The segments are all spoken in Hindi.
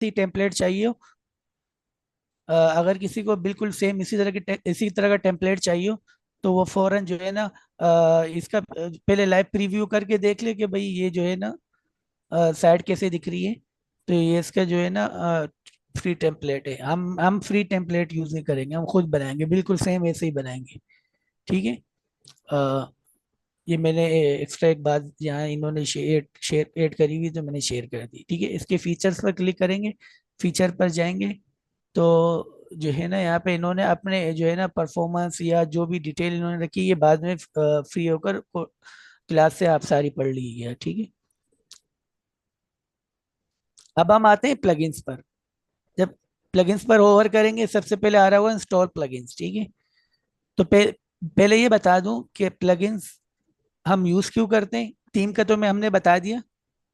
सी टेम्पलेट चाहिए हो, अगर किसी को बिल्कुल सेम इसी तरह का टेम्पलेट चाहिए हो, तो वो फौरन जो है ना इसका पहले लाइव प्रीव्यू करके देख ले कि भाई ये जो है ना साइट कैसे दिख रही है। तो ये इसका जो है ना फ्री टेम्पलेट है। हम फ्री टेम्पलेट यूज नहीं करेंगे, हम खुद बनाएंगे, बिल्कुल सेम ऐसे ही बनाएंगे। ठीक है। अ, ये मैंने एक्स्ट्रा एक बात यहाँ इन्होंने शेयर शेयर ऐड करी हुई, तो मैंने शेयर कर दी। ठीक है, इसके फीचर्स पर क्लिक करेंगे, फीचर पर जाएंगे, तो जो है ना यहाँ पे इन्होंने अपने जो है ना परफॉर्मेंस या जो भी डिटेल इन्होंने रखी, ये बाद में फ्री होकर क्लास से आप सारी पढ़ ली है। ठीक है। अब हम आते हैं प्लगइन्स पर। जब प्लगइन्स पर ओवर करेंगे, सबसे पहले आ रहा होगा इंस्टॉल प्लगइन्स। ठीक है। तो पहले ये बता दूं कि प्लगइन्स हम यूज क्यों करते हैं। थीम का तो मैं हमने बता दिया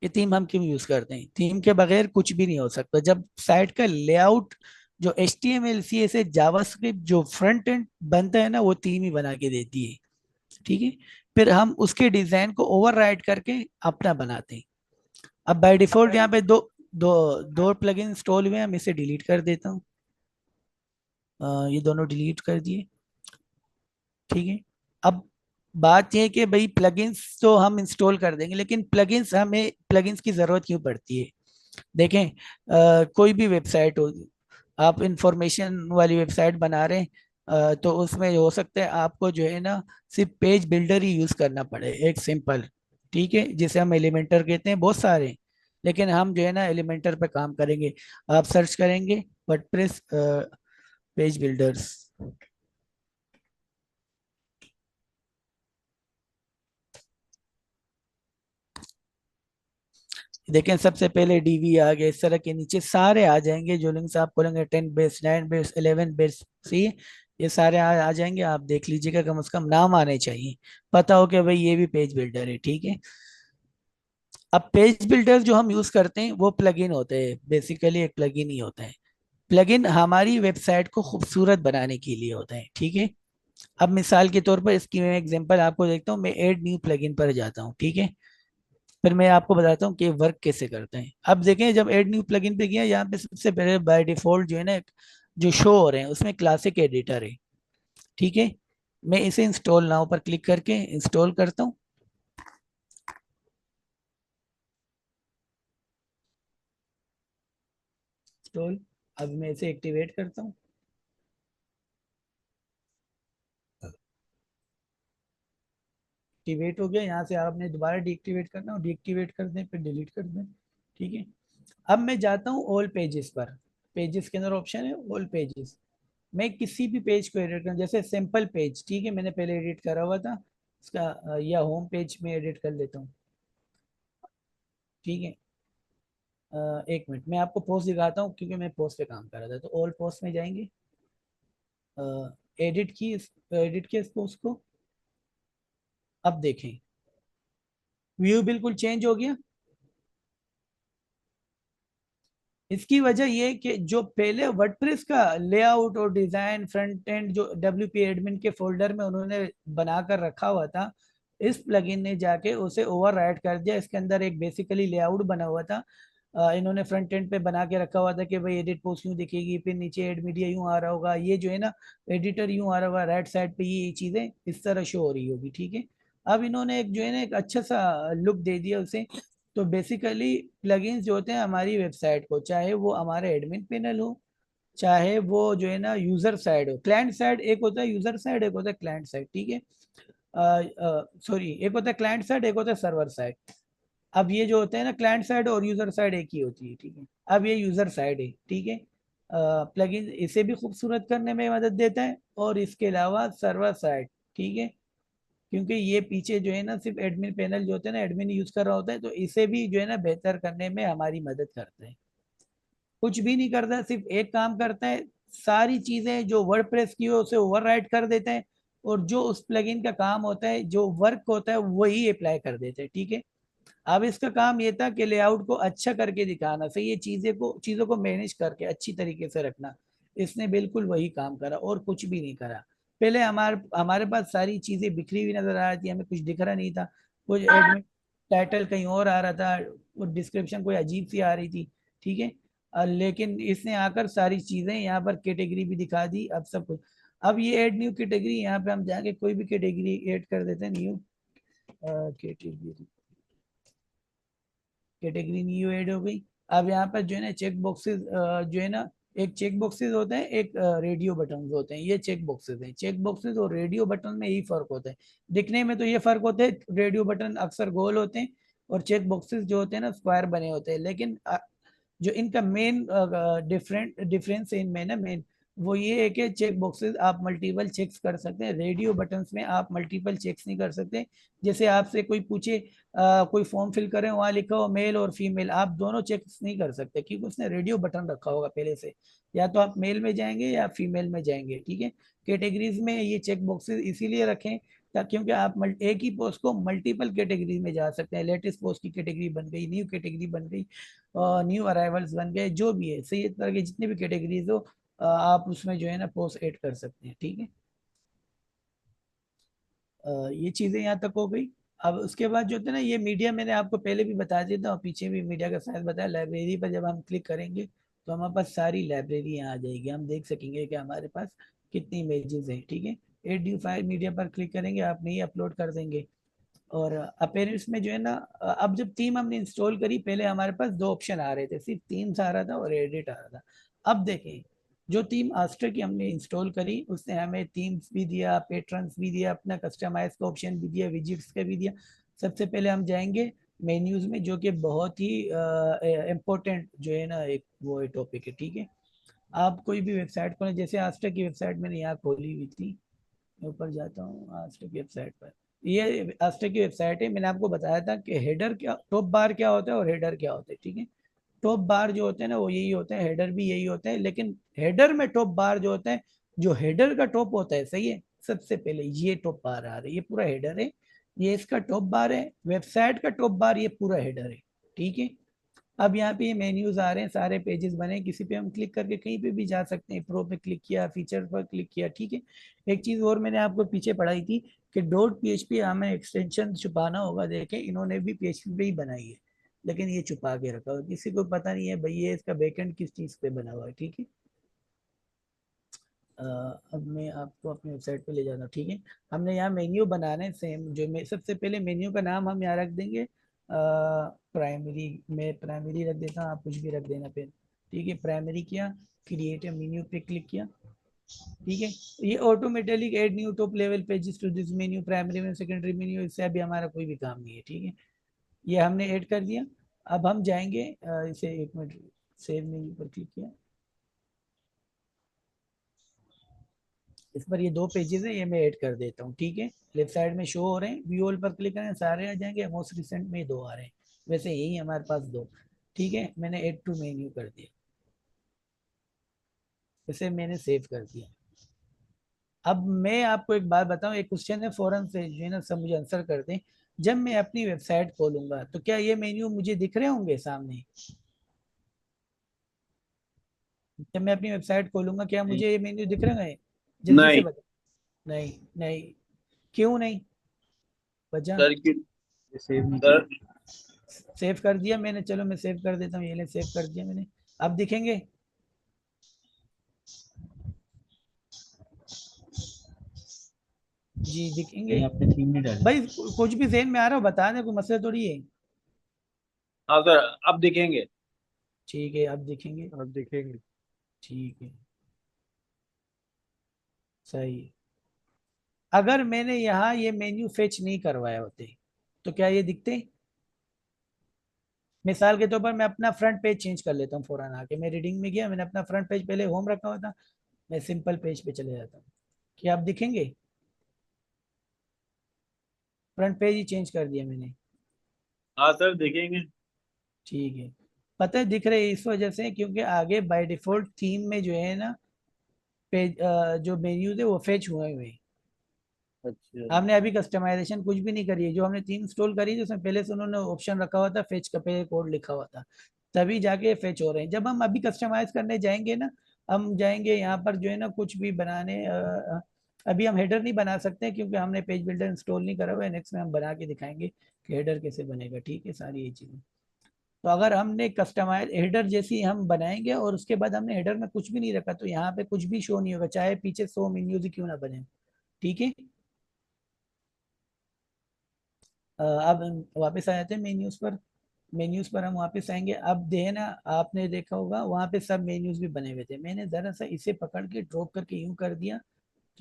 कि थीम हम क्यों यूज करते हैं। थीम के बगैर कुछ भी नहीं हो सकता। जब साइट का लेआउट जो H T M L C S S JavaScript जो फ्रंट एंड बनता है ना, वो थीम ही बना के देती है। ठीक है। फिर हम उसके डिजाइन को ओवरराइड करके अपना बनाते हैं। अब बाय डिफॉल्ट यहाँ पे दो दो दो प्लगइन इंस्टॉल हुए हैं, हम इसे डिलीट कर देता हूँ। ये दोनों डिलीट कर दिए। ठीक है। अब बात यह है कि भाई प्लगइन्स तो हम इंस्टॉल कर देंगे, लेकिन प्लगइन्स की जरूरत क्यों पड़ती है। देखें, कोई भी वेबसाइट हो, आप इंफॉर्मेशन वाली वेबसाइट बना रहे हैं, तो उसमें हो सकता है आपको जो है ना सिर्फ पेज बिल्डर ही यूज करना पड़े, एक सिंपल। ठीक है, जिसे हम एलिमेंटर कहते हैं, बहुत सारे हैं, लेकिन हम जो है ना एलिमेंटर पे काम करेंगे। आप सर्च करेंगे वर्डप्रेस पेज बिल्डर्स। देखें, सबसे पहले डीवी आ गए, इस तरह के नीचे सारे आ जाएंगे जो लिंक्स आप खोलेंगे, 10 बेस, 9 बेस, 11 बेस, सी, ये सारे आ जाएंगे। आप देख लीजिएगा, कम से कम नाम आने चाहिए, पता हो कि भाई ये भी पेज बिल्डर है। ठीक है। अब पेज बिल्डर जो हम यूज करते हैं वो प्लगइन होते हैं, बेसिकली एक प्लगइन ही होता है। प्लगइन हमारी वेबसाइट को खूबसूरत बनाने के लिए होता है। ठीक है। अब मिसाल के तौर पर इसकी मैं एग्जांपल आपको देखता हूँ। मैं ऐड न्यू प्लगइन पर जाता हूँ। ठीक है। फिर मैं आपको बताता हूँ कि वर्क कैसे करते हैं। अब देखें, जब ऐड न्यू प्लगइन पे गया, यहाँ पे सबसे पहले बाय डिफॉल्ट जो है ना जो शो हो रहे हैं उसमें क्लासिक एडिटर है। ठीक है। मैं इसे इंस्टॉल नाउ पर क्लिक करके इंस्टॉल करता हूँ। इंस्टॉल। अब मैं इसे एक्टिवेट करता हूँ। एक्टिवेट हो गया। यहाँ से आपने दोबारा डीएक्टिवेट करना, और डीएक्टिवेट कर दें फिर डिलीट कर दें। ठीक है। अब मैं जाता हूँ ऑल पेजेस पर। पेजेस के अंदर ऑप्शन है ऑल पेजेस। मैं किसी भी पेज को एडिट करूँ, जैसे सिंपल पेज, ठीक है, मैंने पहले एडिट करा हुआ था इसका, या होम पेज में एडिट कर लेता हूँ। ठीक है। एक मिनट, मैं आपको पोस्ट दिखाता हूँ क्योंकि मैं पोस्ट पे काम कर रहा था। तो ऑल पोस्ट में जाएंगे, एडिट किया इस पोस्ट को। अब देखें, व्यू बिल्कुल चेंज हो गया। इसकी वजह ये है कि जो पहले वर्डप्रेस का लेआउट और डिजाइन फ्रंट एंड जो डब्ल्यूपी एडमिन के फोल्डर में उन्होंने बनाकर रखा हुआ था, इस प्लगइन ने जाके उसे ओवरराइड कर दिया। इसके अंदर एक बेसिकली लेआउट बना हुआ था, इन्होंने फ्रंट एंड पे बना के रखा हुआ था कि भाई एडिट पोस्ट यूं दिखेगी, फिर नीचे एड मीडिया यूं आ रहा होगा, ये जो है ना एडिटर यूं आ रहा होगा, राइट साइड पे ये चीजें इस तरह शो हो रही होगी। ठीक है। अब इन्होंने एक जो है ना एक अच्छा सा लुक दे दिया उसे। तो बेसिकली प्लगइन्स जो होते हैं हमारी वेबसाइट को, चाहे वो हमारे एडमिन पैनल हो, चाहे वो जो है ना यूजर साइड हो, क्लाइंट साइड एक होता है, यूजर साइड एक होता है, क्लाइंट साइड। ठीक है। सॉरी, एक होता है क्लाइंट साइड, एक होता है सर्वर साइड। अब ये जो होते हैं ना क्लाइंट साइड और यूजर साइड एक ही होती है। ठीक है। अब ये यूजर साइड है। ठीक है। प्लगइन इसे भी खूबसूरत करने में मदद देता है, और इसके अलावा सर्वर साइड। ठीक है। क्योंकि ये पीछे जो है ना सिर्फ एडमिन पैनल जो होता है ना, एडमिन यूज कर रहा होता है, तो इसे भी जो है ना बेहतर करने में हमारी मदद करते हैं। कुछ भी नहीं करता, सिर्फ एक काम करता है, सारी चीजें जो वर्डप्रेस की हो उसे ओवरराइट कर देते हैं, और जो उस प्लगइन का काम होता है, जो वर्क होता है, वही अप्लाई कर देते हैं। ठीक है। अब इसका काम ये था कि लेआउट को अच्छा करके दिखाना, सही है, चीजों को मैनेज करके अच्छी तरीके से रखना। इसने बिल्कुल वही काम करा और कुछ भी नहीं करा। पहले हमारे हमारे पास सारी चीजें बिखरी हुई नजर आ रही थी, हमें कुछ दिख रहा नहीं था। कुछ एडमिट टाइटल कहीं और आ रहा था, वो डिस्क्रिप्शन कोई अजीब सी आ रही थी। ठीक है। लेकिन इसने आकर सारी चीजें यहाँ पर कैटेगरी भी दिखा दी, अब सब कुछ। अब ये ऐड न्यू कैटेगरी, यहाँ पे हम जाके कोई भी कैटेगरी ऐड कर देते हैं, new category, category new add हो गई। अब यहाँ पर जो है ना चेक बॉक्सेस जो है ना, एक चेक बॉक्सेस होते हैं, एक रेडियो बटन होते हैं, ये चेक बॉक्सेस हैं। चेक बॉक्सेस और रेडियो बटन में यही फर्क होता है, दिखने में तो ये फर्क होता है, रेडियो बटन अक्सर गोल होते हैं और चेक बॉक्सेस जो होते हैं ना स्क्वायर बने होते हैं। लेकिन जो इनका मेन डिफरेंट डिफरेंस है इनमें ना, मेन वो ये है कि चेक बॉक्सेस आप मल्टीपल चेक्स कर सकते हैं, रेडियो बटन्स में आप मल्टीपल चेक्स नहीं कर सकते। जैसे आपसे कोई पूछे कोई फॉर्म फिल करें, वहां लिखा हो मेल और फीमेल, आप दोनों चेक्स नहीं कर सकते क्योंकि उसने रेडियो बटन रखा होगा पहले से, या तो आप मेल में जाएंगे या फीमेल में जाएंगे, ठीक है। कैटेगरीज में ये चेक बॉक्सेस इसीलिए रखें क्योंकि आप एक ही पोस्ट को मल्टीपल कैटेगरी में जा सकते हैं। लेटेस्ट पोस्ट की कैटेगरी बन गई, न्यू कैटेगरी बन गई, न्यू अराइवल्स बन गए, जो भी है सही तरह के जितने भी कैटेगरीज हो आप उसमें जो है ना पोस्ट ऐड कर सकते हैं, ठीक है। ये चीजें यहाँ तक हो गई। अब उसके बाद जो होता है ना, ये मीडिया मैंने आपको पहले भी बता दिया था और पीछे भी मीडिया का साइज बताया। लाइब्रेरी पर जब हम क्लिक करेंगे तो हमारे पास सारी लाइब्रेरी यहाँ आ जाएगी, हम देख सकेंगे कि हमारे पास कितनी इमेजेस हैं, ठीक है। एड फाइल मीडिया पर क्लिक करेंगे, आप नहीं अपलोड कर देंगे। और अपेरेंट्स में जो है ना, अब जब थीम हमने इंस्टॉल करी, पहले हमारे पास दो ऑप्शन आ रहे थे, सिर्फ थीम्स आ रहा था और एडिट आ रहा था। अब देखें, जो थीम आस्टर की हमने इंस्टॉल करी उसने हमें थीम्स भी दिया, पेट्रन्स भी दिया, अपना कस्टमाइज का ऑप्शन भी दिया, विजिट्स का भी दिया। सबसे पहले हम जाएंगे मेन्यूज में, जो कि बहुत ही इम्पोर्टेंट जो है ना एक वो टॉपिक है, ठीक है। आप कोई भी वेबसाइट खोलें, जैसे आस्टर की वेबसाइट मैंने यहाँ खोली हुई थी, ऊपर जाता हूँ आस्ट्रा की वेबसाइट पर। ये आस्ट्रा की वेबसाइट है, मैंने आपको बताया था कि हेडर क्या, टॉप बार क्या होता है और हेडर क्या होता है, ठीक है। टॉप बार जो होते हैं ना वो यही होते हैं, हेडर भी यही होता है, लेकिन हेडर में टॉप बार जो होता है, जो हेडर का टॉप होता है, सही है, सबसे पहले ये टॉप बार आ रहा है, ये पूरा हेडर है, ये इसका टॉप बार है, वेबसाइट का टॉप बार ये पूरा हेडर है, ठीक है। अब यहाँ पे ये मेन्यूज आ रहे हैं, सारे पेजेस बने, किसी पे हम क्लिक करके कहीं पे भी जा सकते हैं, प्रो पे क्लिक किया, फीचर पर क्लिक किया, ठीक है। एक चीज और मैंने आपको पीछे पढ़ाई थी कि डॉट पीएचपी हमें एक्सटेंशन छुपाना होगा, देखें इन्होंने भी पीएचपी पे ही बनाई है, लेकिन ये छुपा के रखा हुआ, किसी को पता नहीं है भाई ये इसका बैकएंड किस चीज पे बना हुआ है, ठीक है। अब मैं आपको अपनी वेबसाइट पे ले जाता हूँ, ठीक है। हमने यहाँ मेन्यू बनाना है सेम, जो मैं सबसे पहले मेन्यू का नाम हम यहाँ रख देंगे प्राइमरी, मैं प्राइमरी रख देता हूँ, आप कुछ भी रख देना फिर, ठीक है। प्राइमरी किया, क्रिएट मेन्यू पे क्लिक किया, ठीक है। ये automatically add new top level pages to this menu, primary में सेकेंडरी मेन्यू, इससे अभी हमारा कोई भी काम नहीं है, ठीक है। ये हमने ऐड कर दिया। अब हम जाएंगे इसे, एक मिनट, सेव मेन्यू पर क्लिक किया, इस पर ये दो पेजेस है, ये मैं ऐड कर देता हूँ, ठीक है। लेफ्ट साइड में शो हो रहे हैं, व्यू ऑल पर क्लिक करें सारे आ जाएंगे, मोस्ट रिसेंट में दो आ रहे हैं, वैसे यही हमारे पास दो, ठीक है। मैंने ऐड टू मेन्यू कर दिया, इसे मैंने सेव कर दिया। अब मैं आपको एक बात बताऊं, एक क्वेश्चन है, फौरन से जो है ना सब मुझे आंसर कर दें। जब मैं अपनी वेबसाइट खोलूंगा तो क्या ये मेन्यू मुझे दिख रहे होंगे सामने? जब मैं अपनी वेबसाइट खोलूंगा क्या नहीं। मुझे ये मेन्यू दिख रहे होंगे? जल्दी से नहीं बता। नहीं नहीं, क्यों नहीं? वजह? सर की सेव नहीं सर। सेव कर दिया मैंने, चलो मैं सेव कर देता हूँ, ये ले सेव कर दिया मैंने। अब दिखेंगे? जी दिखेंगे। नहीं, आपने थीम नहीं डाली। भाई कुछ भी जहन में आ रहा हो बता दें, कोई मसला थोड़ी है। हाँ सर, अब दिखेंगे। ठीक है, अब दिखेंगे, अब दिखेंगे। ठीक है, सही है। अगर मैंने यहाँ ये मेन्यू फेच नहीं करवाए होते तो क्या ये दिखते? मिसाल के तौर पर मैं अपना फ्रंट पेज चेंज कर लेता हूँ, फौरन आके मैं रीडिंग में गया, मैंने अपना फ्रंट पेज पहले होम रखा हुआ था, मैं सिंपल पेज पे चले जाता हूँ, क्या आप दिखेंगे? फ्रंट पेज ही चेंज कर दिया मैंने, हाँ सर, दिखेंगे। ठीक है। पता है दिख रहे हैं इस वजह से क्योंकि आगे बाय डिफॉल्ट थीम में जो है ना पेज जो मेन्यूज है वो फेच हुए हुए हैं। अच्छा। हमने अभी कस्टमाइजेशन कुछ भी नहीं करी है, जो हमने थीम इंस्टॉल करी थी उसमें पहले से उन्होंने ऑप्शन रखा हुआ था, फेच का पे कोड लिखा हुआ था, तभी जाके फेच हो रहे हैं। जब हम अभी कस्टमाइज करने जाएंगे ना, हम जाएंगे यहाँ पर जो है ना कुछ भी बनाने, अभी हम हेडर नहीं बना सकते क्योंकि हमने पेज बिल्डर इंस्टॉल नहीं करा हुआ है, नेक्स्ट में हम बना के दिखाएंगे कि हेडर कैसे बनेगा, ठीक है, सारी ये चीज़ें। तो अगर हमने कस्टमाइज हेडर जैसी हम बनाएंगे और उसके बाद हमने हेडर में कुछ भी नहीं रखा तो यहाँ पे कुछ भी शो नहीं होगा, चाहे पीछे 100 मेन्यूज क्यों ना बने। ठीक है। अब वापस आ जाते हैं मेन्यूज पर। मेन्यूज पर हम वापस आएंगे। अब देना आपने देखा होगा वहाँ पे सब मेन्यूज भी बने हुए थे, मैंने जरा सा इसे पकड़ के ड्रॉप करके यूं कर दिया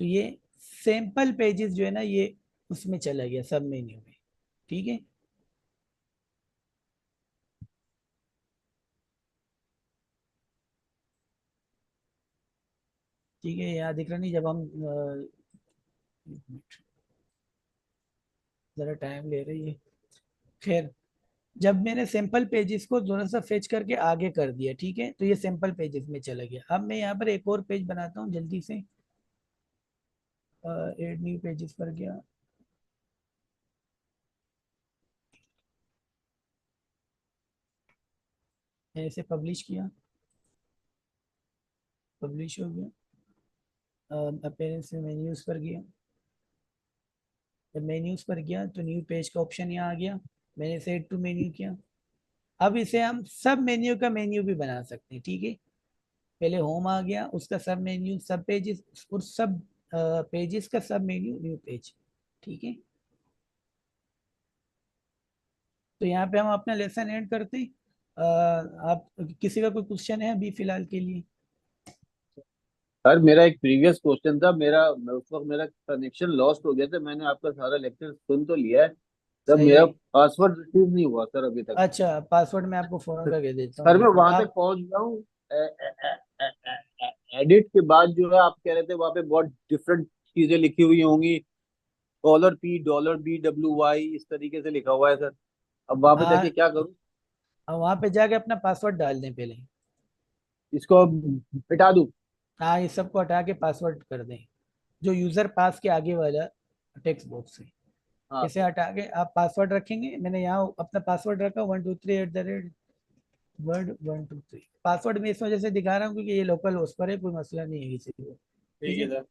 तो ये सैंपल पेजेस जो है ना ये उसमें चला गया सब मेन्यू में। ठीक है। ठीक है, यहाँ दिख रहा नहीं जब हम एक मिनट, जरा टाइम ले रही है। खैर, जब मैंने सैंपल पेजेस को थोड़ा सा फेच करके आगे कर दिया, ठीक है, तो ये सैंपल पेजेस में चला गया। अब मैं यहाँ पर एक और पेज बनाता हूँ जल्दी से। एड न्यू पेजेस पर गया, मैंने इसे पब्लिश किया, पब्लिश हो गया। अपीयरेंस में मेन्यूज पर गया, जब मेन्यूज पर गया तो न्यू पेज का ऑप्शन यहाँ आ गया, मैंने इसे एड टू मेन्यू किया। अब इसे हम सब मेन्यू का मेन्यू भी बना सकते हैं। ठीक है, पहले होम आ गया, उसका सब मेन्यू, सब पेजेस और सब पेजेस का सब मेन्यू, न्यू पेज। ठीक है, तो यहाँ पे हम अपना लेसन ऐड करते हैं। आप किसी का कोई क्वेश्चन है अभी फिलहाल के लिए? सर मेरा एक प्रीवियस क्वेश्चन था, उस वक्त मेरा कनेक्शन लॉस्ट हो गया था, मैंने आपका सारा लेक्चर सुन तो लिया है। सर सही मेरा है। पासवर्ड रिसीव नहीं हुआ सर अभी तक। अच्छा, पासवर्ड मैं आपको फोन करके देता हूँ, सर मैं एक मिनट वहां तक आप। पहुंच गया हूँ। एडिट के बाद जो है आप कह रहे थे वहां पे बहुत डिफरेंट चीजें लिखी हुई होंगी, $P $B WY इस तरीके से लिखा हुआ है सर। अब वहां पे जाके हाँ, क्या करूँ? अब वहाँ पे जाके अपना पासवर्ड डाल दें पहले। इसको अब हटा दूँ? हाँ, ये सबको हटा के पासवर्ड कर दें, जो यूजर पास के आगे वाला टेक्स्ट बॉक्स है, हाँ इसे सर। हटा के आप पासवर्ड रखेंगे। मैंने यहाँ अपना पासवर्ड रखा 123@वर्ड 123। पासवर्ड में इस वजह से दिखा रहा हूँ क्योंकि ये लोकल होस्ट पर है, कोई मसला नहीं है किसी को। ठीक ठीक है। है सर।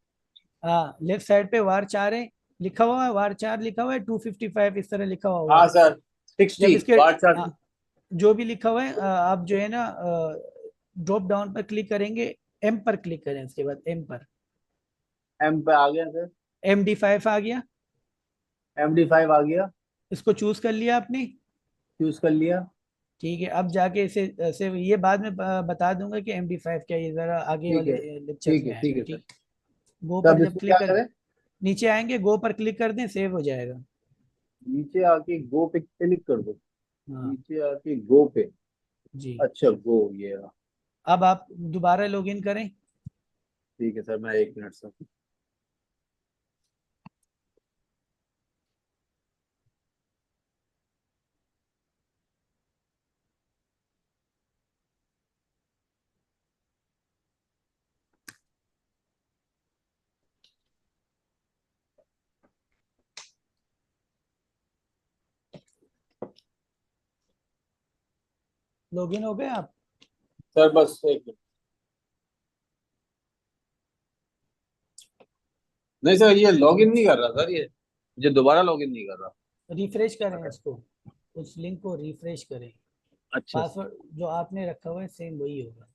हाँ, लेफ्ट साइड पे वार 4 है, लिखा हुआ है वार 4 लिखा हुआ है, 255 इस तरह लिखा हुआ हाँ है। सर। जब 60 इसके WhatsApp। हाँ, जो भी लिखा हुआ है आप जो है ना ड्रॉप डाउन पर क्लिक करेंगे, एम पर क्लिक करें, उसके बाद एम पर। M पे आ गया सर। MD5 आ गया, MD5 आ गया। इसको चूज कर लिया आपने। चूज कर लिया। ठीक है, अब जाके इसे से ये बाद में बता दूंगा कि MD5 क्या है, ये जरा आगे ठीक वाले है लेक्चर्स ठीक में है ठीक आएगा। है सर। ठीक, गो तो पर अब जब इसको क्लिक क्या कर, करें? नीचे आएंगे, गो पर क्लिक कर दें, सेव हो जाएगा। नीचे आके गो पे क्लिक कर दो। हाँ नीचे आके गो पे। जी। अच्छा गो ये रहा। अब आप दोबारा लॉगिन करें। ठीक है सर, मैं 1 मिनट सर। लॉगिन हो गए आप? सर बस 1 मिनट। नहीं सर, ये लॉगिन नहीं कर रहा सर, ये मुझे दोबारा लॉगिन नहीं कर रहा। रिफ्रेश करें इसको, उस लिंक को रिफ्रेश करें। अच्छा पासवर्ड जो आपने रखा हुआ है सेम वही होगा।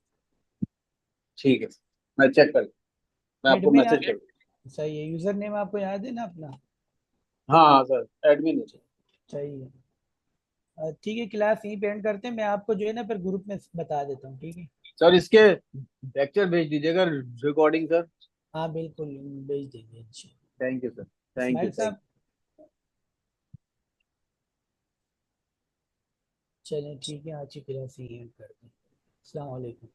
ठीक है सर, मैं चेक कर, मैं आपको एडमिन मैसेज आप, कर। सही है, यूजर नेम आपको याद है ना अपना? हाँ हाँ सर, एडमिन है। सही है। ठीक है, क्लास यहीं पे एंड करते हैं, मैं आपको जो है ना फिर ग्रुप में बता देता हूँ। ठीक है। सर इसके लेक्चर भेज दीजिएगा, रिकॉर्डिंग सर। हाँ बिल्कुल, भेज देंगे इंशाल्लाह। Thank you sir. Thank you Ismail thank साहब, चलें ठीक है, आज की क्लास यहीं एंड करते हैं। अस्सलाम वालेकुम।